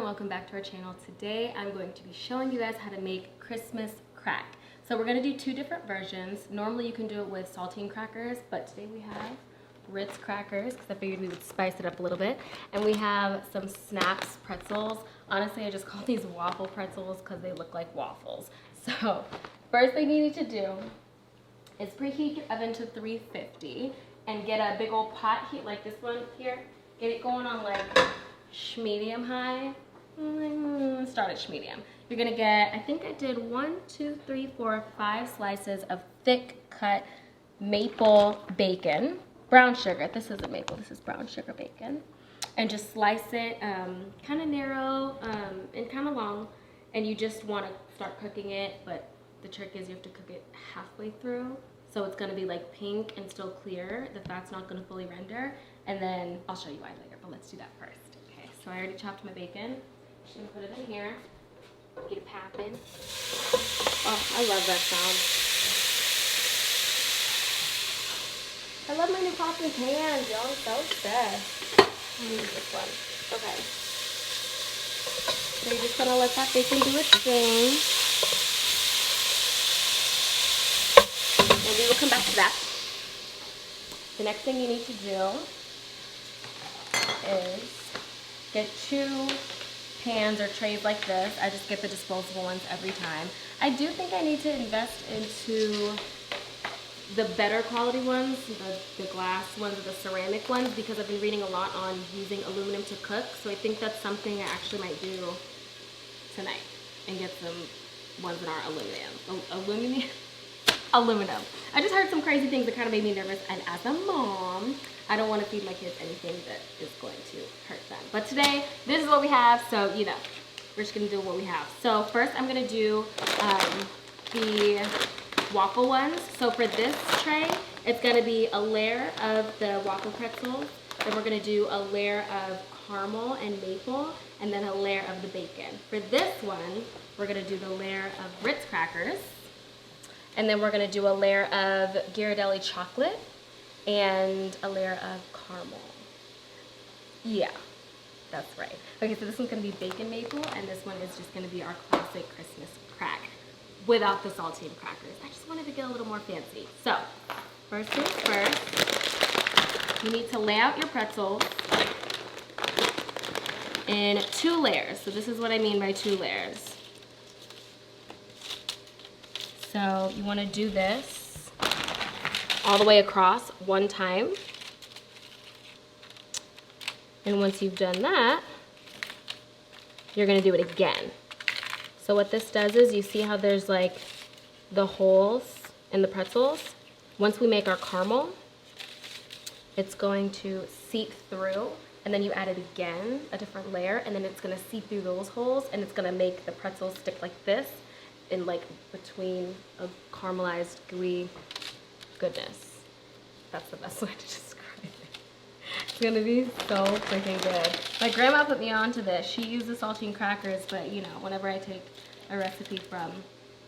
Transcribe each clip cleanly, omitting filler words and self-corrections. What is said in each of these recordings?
welcome back to our channel. Today I'm going to be showing you guys how to make Christmas crack. So we're going to do two different versions. Normally you can do it with saltine crackers, but today we have Ritz crackers because I figured we would spice it up a little bit. And we have some Snaps pretzels. Honestly, I just call these waffle pretzels because they look like waffles. So first thing you need to do is preheat your oven to 350 and get a big old pot heat like this one here. Get it going on like medium high. Start at medium. You're gonna get, I think I did 5 slices of thick cut maple bacon. Brown sugar. This isn't maple, this is brown sugar bacon. And just slice it kind of narrow and kind of long. And you just want to start cooking it, but the trick is you have to cook it halfway through. So it's gonna be like pink and still clear. The fat's not gonna fully render. And then I'll show you why later, but let's do that first. Okay, so I already chopped my bacon. Just gonna put it in here. Get it popping. Oh, I love that sound. I love my new popping pans, y'all. I'm so obsessed. I'm gonna use this one. Okay. So you're just gonna let that bacon do its thing. And we will come back to that. The next thing you need to do is get 2 pans or trays like this. I just get the disposable ones every time. I do think I need to invest into the better quality ones, the glass ones or the ceramic ones, because I've been reading a lot on using aluminum to cook. So I think that's something I actually might do tonight and get some ones that aren't aluminum. I just heard some crazy things that kind of made me nervous, and as a mom, I don't want to feed my kids anything that is going to hurt them. But today, this is what we have, so you know, we're just gonna do what we have. So first I'm gonna do the waffle ones. So for this tray, it's gonna be a layer of the waffle pretzels, then we're gonna do a layer of caramel and maple, and then a layer of the bacon. For this one, we're gonna do the layer of Ritz crackers, and then we're gonna do a layer of Ghirardelli chocolate and a layer of caramel. Yeah, that's right. Okay, so this one's gonna be bacon maple, and this one is just gonna be our classic Christmas crack without the saltine crackers. I just wanted to get a little more fancy. So, first things first, you need to lay out your pretzels in 2 layers. So this is what I mean by 2 layers. So you want to do this all the way across one time. And once you've done that, you're going to do it again. So what this does is, you see how there's like the holes in the pretzels? Once we make our caramel, it's going to seep through, and then you add it again, a different layer, and then it's going to seep through those holes, and it's going to make the pretzels stick like this in like between a caramelized gooey goodness. That's the best way to describe it. It's gonna be so freaking good. My grandma put me onto this. She uses saltine crackers, but you know, whenever I take a recipe from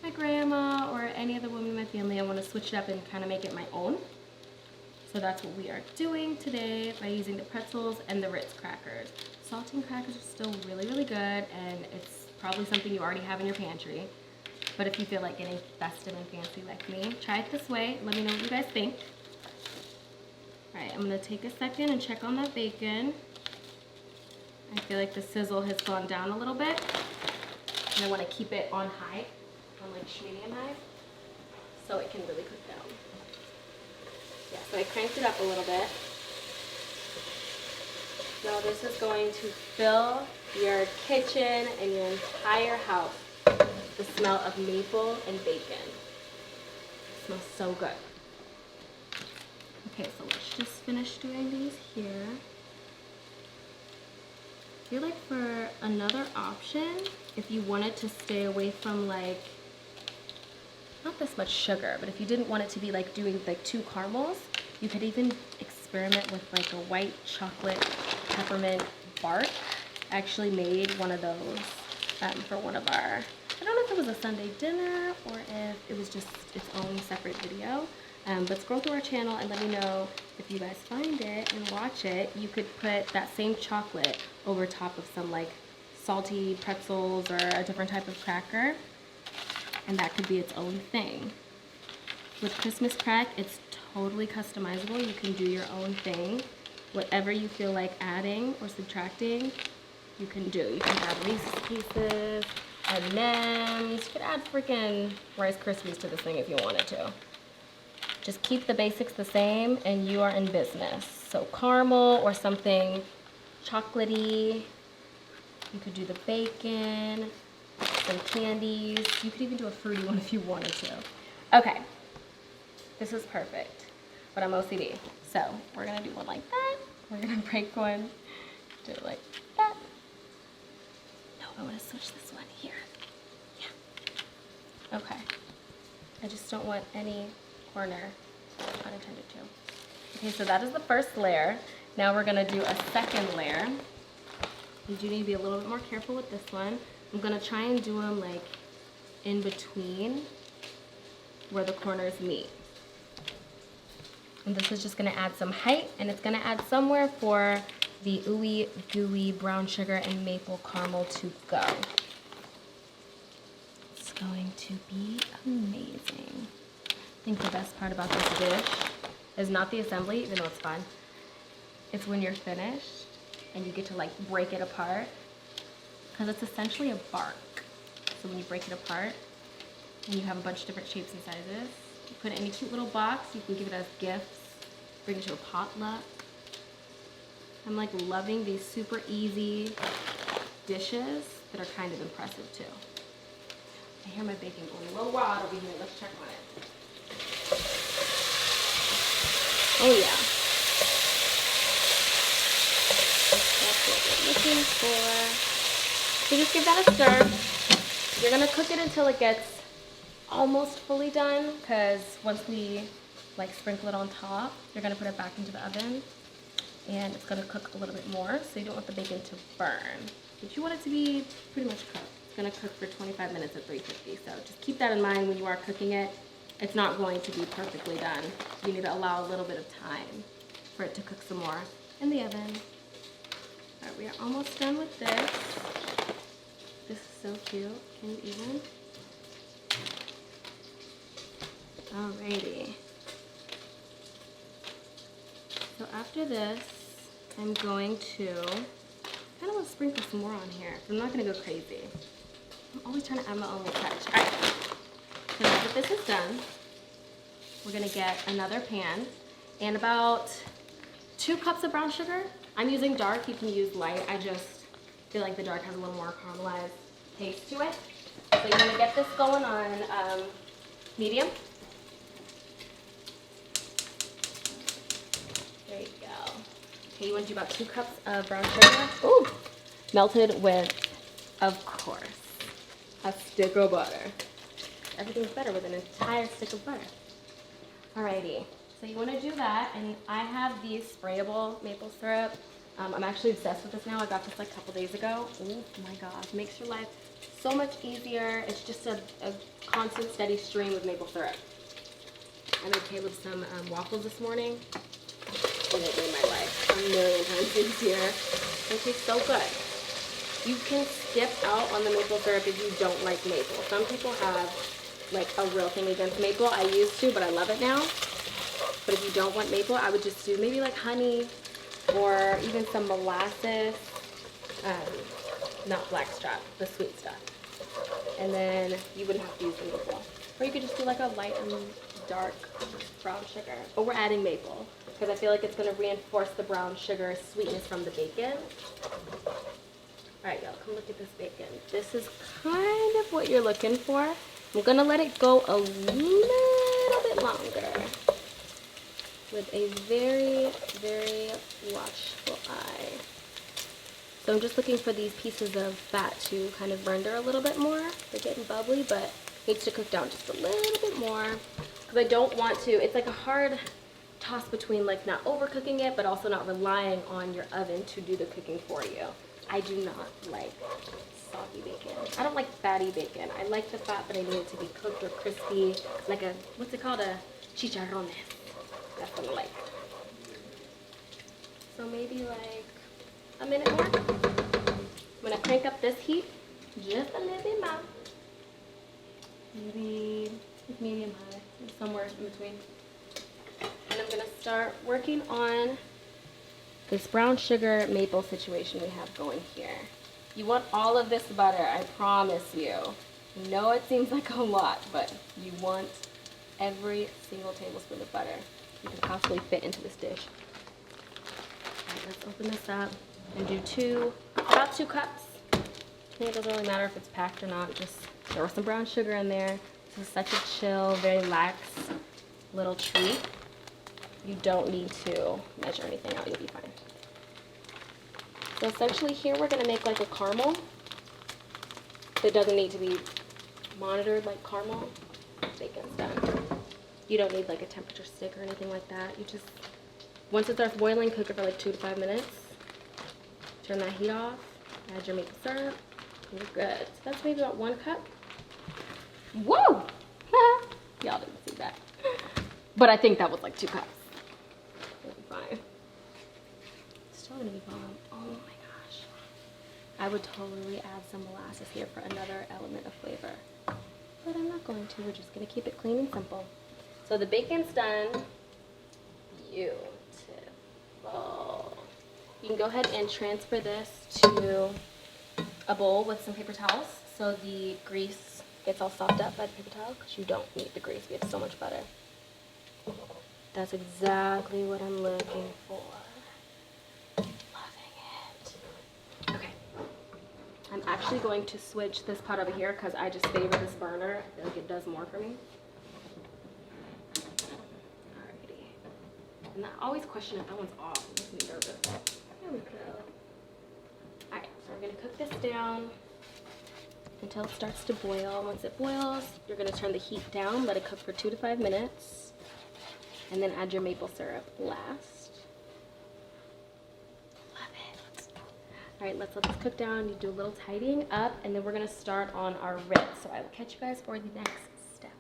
my grandma or any other woman in my family, I want to switch it up and kind of make it my own. So that's what we are doing today by using the pretzels and the Ritz crackers. Saltine crackers are still really, really good, and it's probably something you already have in your pantry. But if you feel like getting festive and fancy like me, try it this way. Let me know what you guys think. All right, I'm gonna take a second and check on that bacon. I feel like the sizzle has gone down a little bit. And I wanna keep it on high, on like medium high, so it can really cook down. Yeah, so I cranked it up a little bit. Now this is going to fill your kitchen and your entire house. The smell of maple and bacon. It smells so good. Okay, so let's just finish doing these here. I feel like for another option, if you wanted to stay away from like, not this much sugar, but if you didn't want it to be like doing like 2 caramels, you could even experiment with like a white chocolate peppermint bark. I actually made one of those for one of our, I don't know if it was a Sunday dinner or if it was just its own separate video. But scroll through our channel and let me know if you guys find it and watch it. You could put that same chocolate over top of some like salty pretzels or a different type of cracker, and that could be its own thing. With Christmas crack, it's totally customizable. You can do your own thing. Whatever you feel like adding or subtracting, you can do. You can add Reese's Pieces, M&Ms. You could add freaking Rice Krispies to this thing if you wanted to. Just keep the basics the same and you are in business. So caramel or something chocolatey. You could do the bacon, some candies. You could even do a fruity one if you wanted to. Okay, this is perfect, but I'm OCD. So we're gonna do one like that. We're gonna break one, do it like that. No, I wanna switch this one here. Yeah. Okay. I just don't want any corner unintended to. Okay, so that is the first layer. Now we're gonna do a second layer. You do need to be a little bit more careful with this one. I'm gonna try and do them like in between where the corners meet. And this is just gonna add some height, and it's gonna add somewhere for the ooey gooey brown sugar and maple caramel to go. It's going to be amazing. I think the best part about this dish is not the assembly, even though it's fun. It's when you're finished and you get to like break it apart, because it's essentially a bark. So when you break it apart and you have a bunch of different shapes and sizes, you put it in a cute little box. You can give it as gifts, bring it to a potluck. I'm like loving these super easy dishes that are kind of impressive too. I hear my bacon going a little wild over here. Let's check on it. Oh yeah. That's what we're looking for. So just give that a stir. You're gonna cook it until it gets almost fully done, because once we like sprinkle it on top, you're gonna put it back into the oven and it's gonna cook a little bit more, so you don't want the bacon to burn. But you want it to be pretty much cooked. It's gonna cook for 25 minutes at 350, so just keep that in mind when you are cooking it. It's not going to be perfectly done. You need to allow a little bit of time for it to cook some more in the oven. All right, we are almost done with this. This is so cute. Can you even? Alrighty. So after this, I'm going to kind of want to sprinkle some more on here. I'm not going to go crazy. I'm always trying to add my own little touch. All right. So now that this is done, we're going to get another pan and about 2 cups of brown sugar. I'm using dark. You can use light. I just feel like the dark has a little more caramelized taste to it. So you're going to get this going on medium. There you go. Okay, you want to do about 2 cups of brown sugar. Ooh, melted with, of course, a stick of butter. Everything's better with an entire stick of butter. Alrighty, so you want to do that, and I have the sprayable maple syrup. I'm actually obsessed with this now. I got this like a couple days ago. Oh my gosh, makes your life so much easier. It's just a constant, steady stream of maple syrup. I made Caleb some waffles this morning, and it made my life a million times easier. It tastes so good. You can skip out on the maple syrup if you don't like maple. Some people have like a real thing against maple. I used to, but I love it now. But if you don't want maple, I would just do maybe like honey or even some molasses, not blackstrap, the sweet stuff. And then you wouldn't have to use the maple. Or you could just do like a light and dark brown sugar. But we're adding maple because I feel like it's going to reinforce the brown sugar sweetness from the bacon. Alright, y'all, come look at this bacon. This is kind of what you're looking for. I'm going to let it go a little bit longer with a very, very watchful eye. So I'm just looking for these pieces of fat to kind of render a little bit more. They're getting bubbly, but it needs to cook down just a little bit more. Because I don't want to, it's like a hard toss between like not overcooking it, but also not relying on your oven to do the cooking for you. I do not like soggy bacon. I don't like fatty bacon. I like the fat, but I need it to be cooked or crispy, like a, what's it called, a chicharrones. That's what I like. So maybe like a minute more. I'm I'm gonna crank up this heat just a little bit more. Maybe medium high, somewhere in between. And I'm gonna start working on this brown sugar maple situation we have going here. You want all of this butter, I promise you. I know it seems like a lot, but you want every single tablespoon of butter you can possibly fit into this dish. All right, let's open this up and do about 2 cups. I think it doesn't really matter if it's packed or not, just throw some brown sugar in there. This is such a chill, very lax little treat. You don't need to measure anything out, you'll be fine. So essentially here we're gonna make like a caramel. It doesn't need to be monitored like caramel. Bacon's done. You don't need like a temperature stick or anything like that. You just, once it starts boiling, cook it for like 2 to 5 minutes. Turn that heat off, add your maple syrup, and you're good. So that's maybe about 1 cup. Whoa! Y'all didn't see that. But I think that was like 2 cups. It'll be fine. Still gonna be bomb. Oh my gosh. I would totally add some molasses here for another element of flavor. But I'm not going to. We're just gonna keep it clean and simple. So the bacon's done. Beautiful. You can go ahead and transfer this to a bowl with some paper towels so the grease gets all sopped up by the paper towel, because you don't need the grease. We have so much butter. That's exactly what I'm looking for. Loving it. Okay. I'm actually going to switch this pot over here because I just favor this burner. I feel like it does more for me. Alrighty. And I always question if that one's off. It makes me nervous. There we go. Alright, so we're going to cook this down until it starts to boil. Once it boils, you're going to turn the heat down, let it cook for 2 to 5 minutes, and then add your maple syrup last. Love it. All right, let's let this cook down. You do a little tidying up, and then we're going to start on our Ritz. So I will catch you guys for the next step.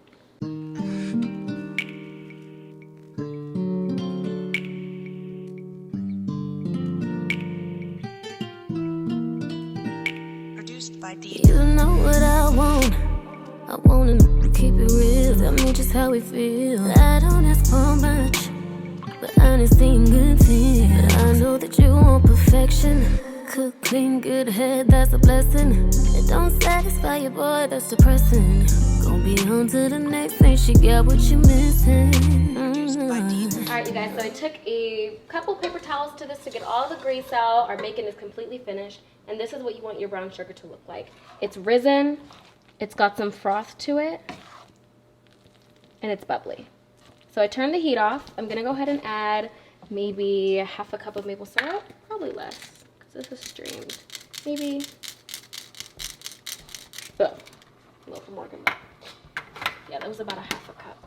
You know what I want. I wanna keep it real. Tell me just how we feel. I don't ask for much, but honesty and good feel. I know that you want perfection. Cook, clean, good head, that's a blessing. It don't satisfy your boy, that's depressing. Gonna be on to the next thing, she got what you missing. Alright, you guys, so I took a couple paper towels to this to get all the grease out. Our bacon is completely finished. And this is what you want your brown sugar to look like. It's risen, it's got some froth to it, and it's bubbly. So I turned the heat off. I'm gonna go ahead and add maybe 1/2 cup of maple syrup, probably less, because this is streamed. Maybe, boom, a little more than that. Yeah, that was about 1/2 cup.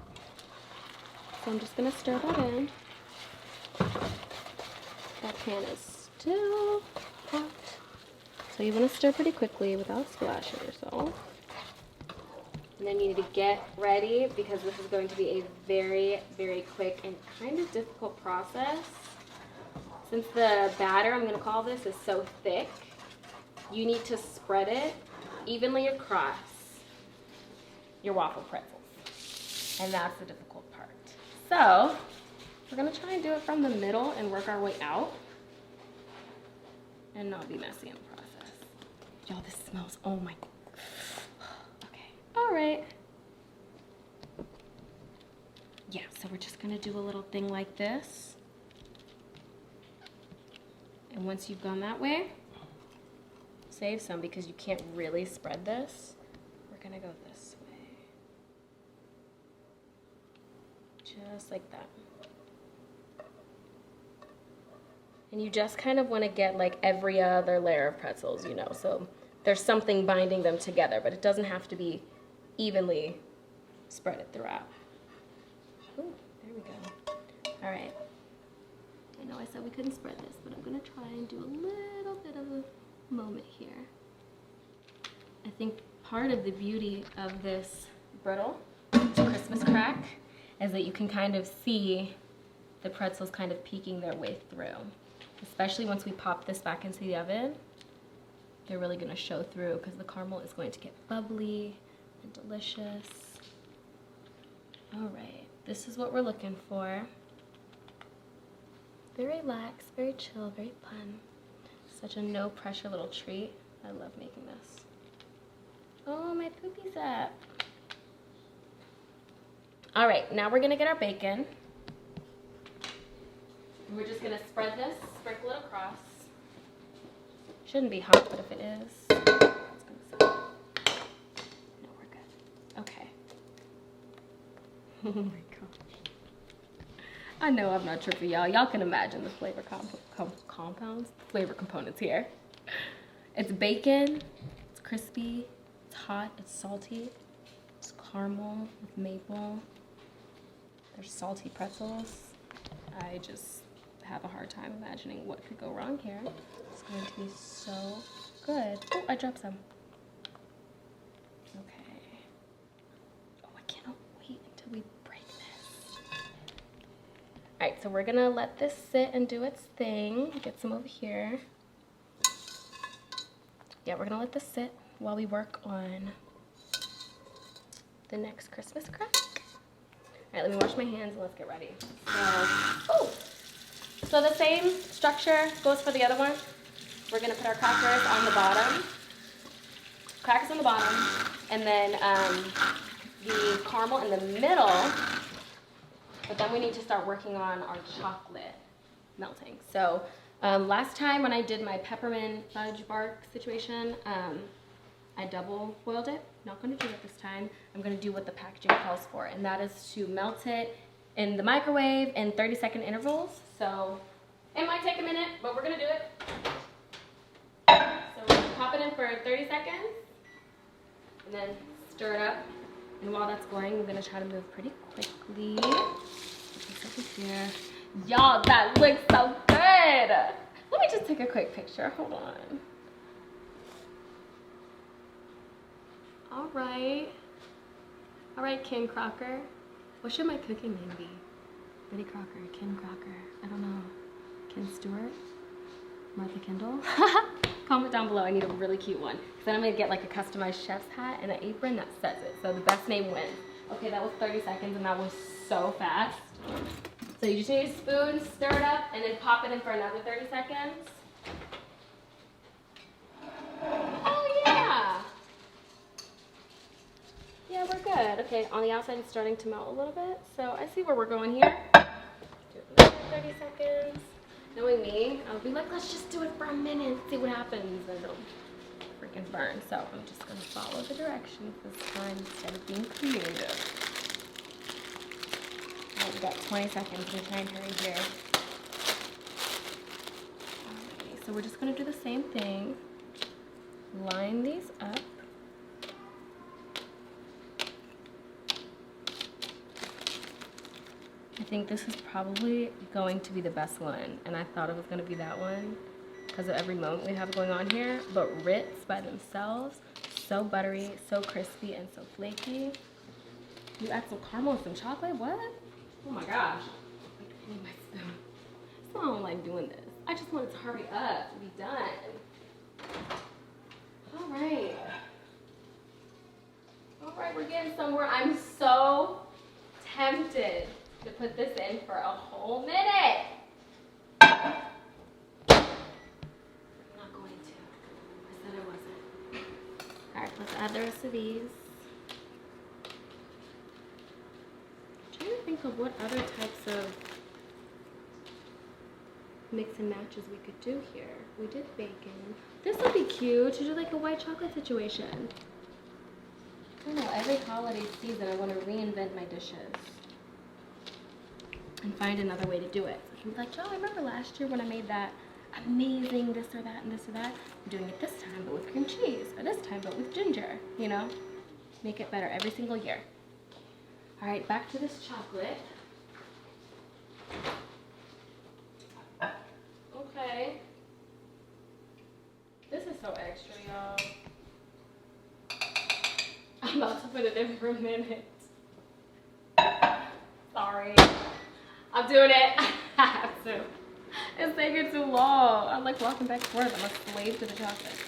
So I'm just gonna stir that in. That pan is still hot. So you want to stir pretty quickly without splashing yourself. And then you need to get ready because this is going to be a very, very quick and kind of difficult process. Since the batter, I'm going to call this, is so thick, you need to spread it evenly across your waffle pretzels. And that's the difficult part. So we're going to try and do it from the middle and work our way out and not be messy in the process. Y'all, this smells, oh my, okay, all right. Yeah, so we're just gonna do a little thing like this. And once you've gone that way, save some because you can't really spread this. We're gonna go this way. Just like that. And you just kind of want to get like every other layer of pretzels, you know, so there's something binding them together, but it doesn't have to be evenly spread throughout. Ooh, there we go. All right. I know I said we couldn't spread this, but I'm going to try and do a little bit of a moment here. I think part of the beauty of this brittle Christmas crack is that you can kind of see the pretzels kind of peeking their way through. Especially once we pop this back into the oven, they're really gonna show through because the caramel is going to get bubbly and delicious. All right, this is what we're looking for. Very relaxed, very chill, very fun. Such a no pressure little treat. I love making this. Oh, my poopy's up. All right, now we're gonna get our bacon. And we're just gonna spread this, sprinkle it across. Shouldn't be hot, but if it is, it's gonna suck. No, we're good. Okay. Oh my gosh. I know I'm not tripping, y'all. Y'all can imagine the flavor flavor components here. It's bacon, it's crispy, it's hot, it's salty, it's caramel with maple. There's salty pretzels. I just have a hard time imagining what could go wrong here. It's going to be so good. Oh, I dropped some. Okay. Oh, I cannot wait until we break this. All right, so we're gonna let this sit and do its thing. Get some over here. Yeah, we're gonna let this sit while we work on the next Christmas crack. All right, let me wash my hands and let's get ready. So the same structure goes for the other one. We're gonna put our crackers on the bottom. Crackers on the bottom, and then the caramel in the middle. But then we need to start working on our chocolate melting. So last time when I did my peppermint fudge bark situation, I double boiled it. Not gonna do it this time. I'm gonna do what the packaging calls for, and that is to melt it in the microwave in 30-second intervals. So it might take a minute, but we're gonna do it. So we're gonna pop it in for 30 seconds, and then stir it up. And while that's going, we're gonna try to move pretty quickly. Here. Y'all, that looks so good. Let me just take a quick picture. Hold on. All right, Ken Crocker. What should my cooking name be? Betty Crocker, Ken Crocker. I don't know. Ken Stewart, Martha Kyndall. Comment down below. I need a really cute one. Because then I'm gonna get like a customized chef's hat and an apron that says it. So the best name wins. Okay, that was 30 seconds and that was so fast. So you just need a spoon, stir it up, and then pop it in for another 30 seconds. Oh yeah! Yeah, we're good. Okay, on the outside it's starting to melt a little bit. So I see where we're going here. Do another 30 seconds. Knowing me, I'll be like, let's just do it for a minute, see what happens, and it'll freaking burn. So I'm just gonna follow the directions this time instead of being creative. Alright, we got 20 seconds. We're trying to hurry here. Alrighty, so we're just gonna do the same thing. Line these up. I think this is probably going to be the best one, and I thought it was going to be that one because of every moment we have going on here. But Ritz by themselves, so buttery, so crispy, and so flaky. You add some caramel and some chocolate? What? Oh my gosh. I need my spoon. That's why I don't like doing this. I just want it to hurry up and be done. All right. All right, we're getting somewhere. I'm so tempted to put this in for a whole minute. I'm not going to. I said I wasn't. All right, let's add the rest of these. I'm trying to think of what other types of mix and matches we could do here. We did bacon. This would be cute to do like a white chocolate situation. I don't know, every holiday season I want to reinvent my dishes and find another way to do it. So he was like, Joe, I remember last year when I made that amazing this or that and this or that. I'm doing it this time, but with cream cheese, or this time, but with ginger, you know? Make it better every single year. All right, back to this chocolate. Okay. This is so extra, y'all. I'm about to put it in for a minute. Sorry. I'm doing it. I have to. It's taking too long. I'm like walking back and forth. I'm a slave to the chocolate.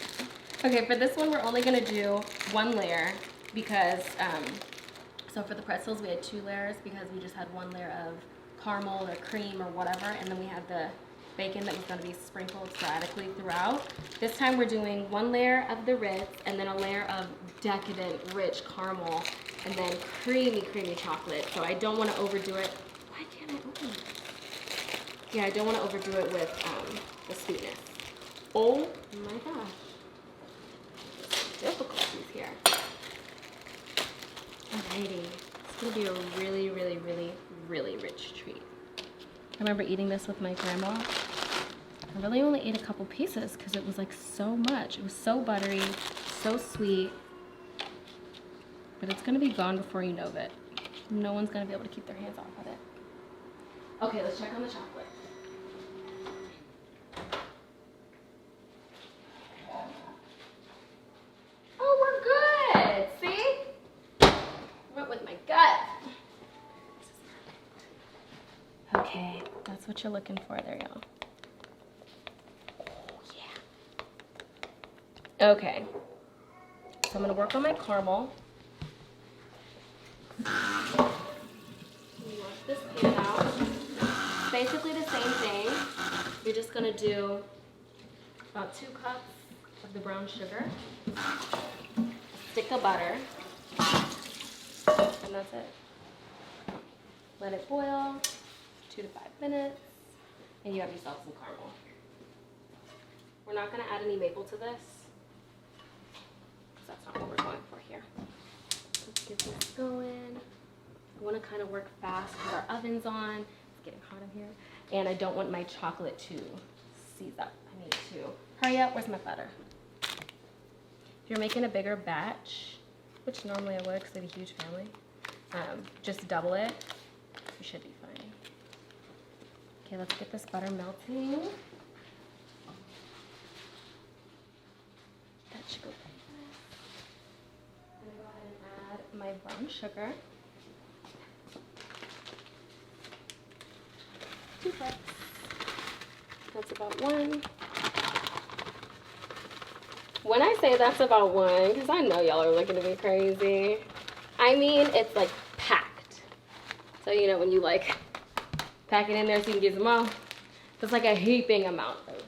Okay, for this one, we're only gonna do one layer because, so for the pretzels, we had 2 layers because we just had 1 layer of caramel or cream or whatever, and then we had the bacon that was gonna be sprinkled sporadically throughout. This time we're doing 1 layer of the Ritz and then a layer of decadent, rich caramel and then creamy, creamy chocolate. So I don't wanna overdo it. Why can't I open it? Yeah, I don't wanna overdo it with the sweetness. Oh my gosh. Difficulties here. Alrighty. It's gonna be a really, really, really, really rich treat. I remember eating this with my grandma. I really only ate a couple pieces because it was like so much. It was so buttery, so sweet. But it's gonna be gone before you know it. No one's gonna be able to keep their hands off of it. Okay, let's check on the chocolate. Oh, we're good. See? Went with my gut. Okay, that's what you're looking for there, y'all. Oh, yeah. Okay, so I'm gonna work on my caramel. Wash this pan out. Basically the same thing. You're just gonna do about 2 cups of the brown sugar, a stick of butter, and that's it. Let it boil 2 to 5 minutes, and you have yourself some caramel. We're not gonna add any maple to this, because that's not what we're going for here. Let's get this going. I wanna kind of work fast because our oven's on. It's getting hot in here. And I don't want my chocolate to seize up. I need to hurry up. Where's my butter? If you're making a bigger batch, which normally I would because I have a huge family, just double it. You should be fine. Okay, let's get this butter melting. That should go pretty good. I'm gonna go ahead and add my brown sugar. 2 cups. That's about 1. When I say that's about 1, because I know y'all are looking at me crazy, I mean it's like packed. So you know when you like pack it in there so you can use them all, it's like a heaping amount of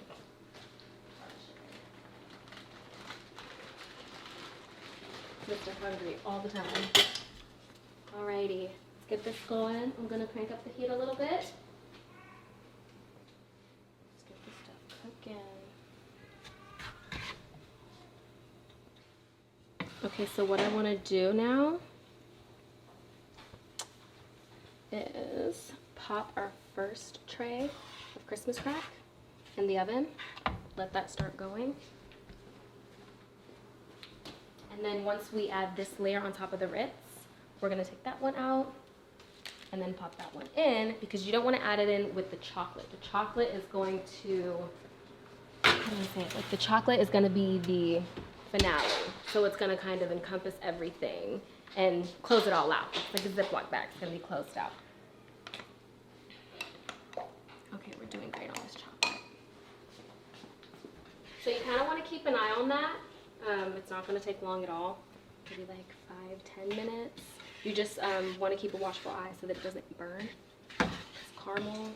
Mr. Hungry all the time. Alrighty, let's get this going. I'm gonna crank up the heat a little bit. Let's get this stuff cooking. Okay, so what I want to do now is pop our first tray of Christmas crack in the oven. Let that start going. And then once we add this layer on top of the Ritz, we're going to take that one out and then pop that one in because you don't want to add it in with the chocolate. The chocolate is going to, how do I say it? Like the chocolate is going to be the finale. So it's going to kind of encompass everything and close it all out. It's like a Ziploc bag. It's going to be closed out. Okay, we're doing great on this chocolate. So you kind of want to keep an eye on that. It's not going to take long at all. Maybe like 5-10 minutes. You just want to keep a watchful eye so that it doesn't burn. This caramel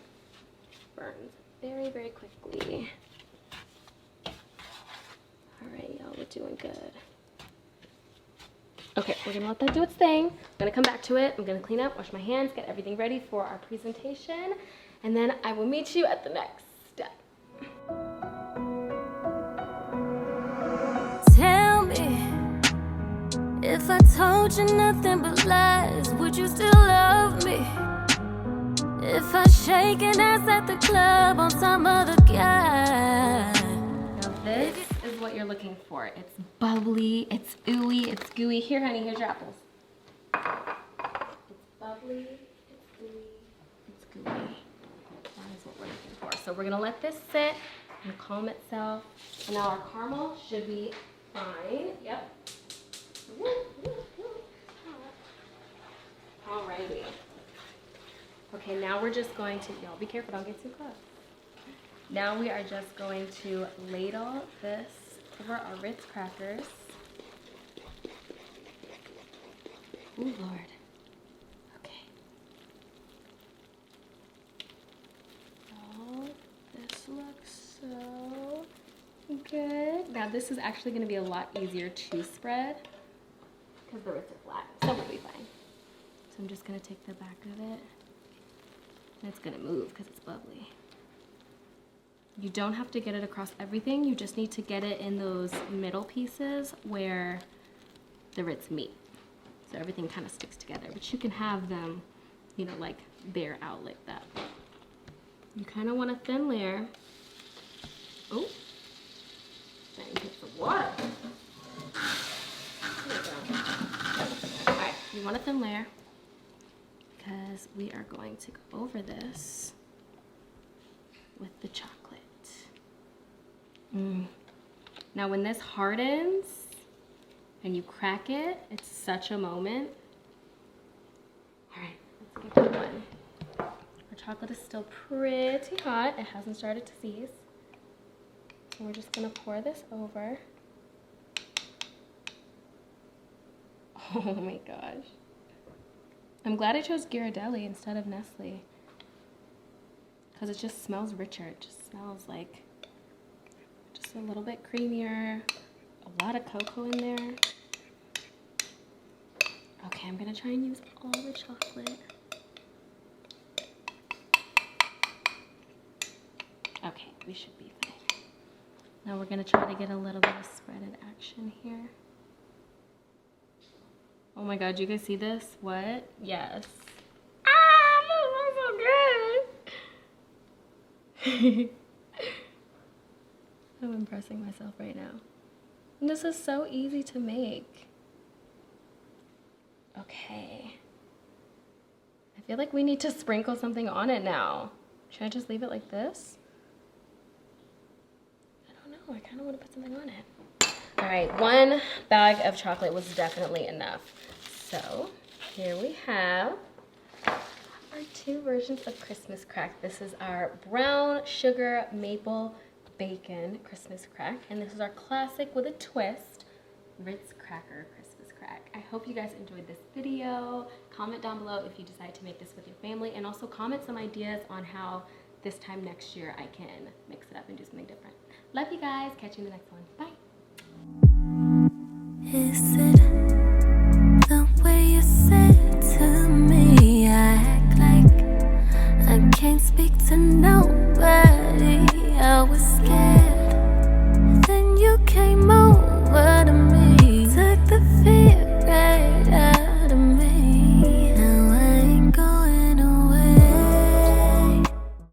burns very, very quickly. Alright, y'all, we're doing good. Okay, we're going to let that do its thing. I'm going to come back to it. I'm going to clean up, wash my hands, get everything ready for our presentation. And then I will meet you at the next step. Tell me, if I told you nothing but lies, would you still love me? If I shake an ass at the club on some other guy. Now this is what you're looking for. It's bubbly, it's ooey, it's gooey. Here, honey, here's your apples. It's bubbly, it's ooey, it's gooey. That is what we're looking for. So we're gonna let this sit and calm itself. And now our caramel should be fine. Yep. Alrighty. Okay, now we're just going to, y'all be careful, don't get too close. Now we are just going to ladle this over our Ritz crackers. Oh, Lord. Okay. Oh, this looks so good. Now, this is actually going to be a lot easier to spread because the Ritz are flat, so we'll be fine. So I'm just going to take the back of it. And it's going to move because it's bubbly. You don't have to get it across everything. You just need to get it in those middle pieces where the Ritz meet. So everything kind of sticks together, but you can have them, you know, like bare out like that. You kind of want a thin layer. Oh, then hit the water. There we go. All right, you want a thin layer because we are going to go over this with the chocolate. Now when this hardens and you crack it, it's such a moment. All right, let's get going. Our chocolate is still pretty hot. It hasn't started to seize. And we're just gonna pour this over. Oh my gosh. I'm glad I chose Ghirardelli instead of Nestle, because it just smells richer. It just smells like just a little bit creamier, a lot of cocoa in there. Okay, I'm gonna try and use all the chocolate. Okay, we should be fine. Now we're gonna try to get a little bit of spreaded action here. Oh my God, you guys see this? What? Yes. Ah, this smells so good. I'm impressing myself right now. And this is so easy to make. Okay. I feel like we need to sprinkle something on it now. Should I just leave it like this? I don't know, I kind of want to put something on it. All right, 1 bag of chocolate was definitely enough. So here we have our 2 versions of Christmas crack. This is our brown sugar maple bacon Christmas crack, and this is our classic with a twist Ritz cracker Christmas crack. I hope you guys enjoyed this video. Comment down below if you decide to make this with your family, and also comment some ideas on how this time next year I can mix it up and do something different. Love you guys. Catch you in the next one. Bye.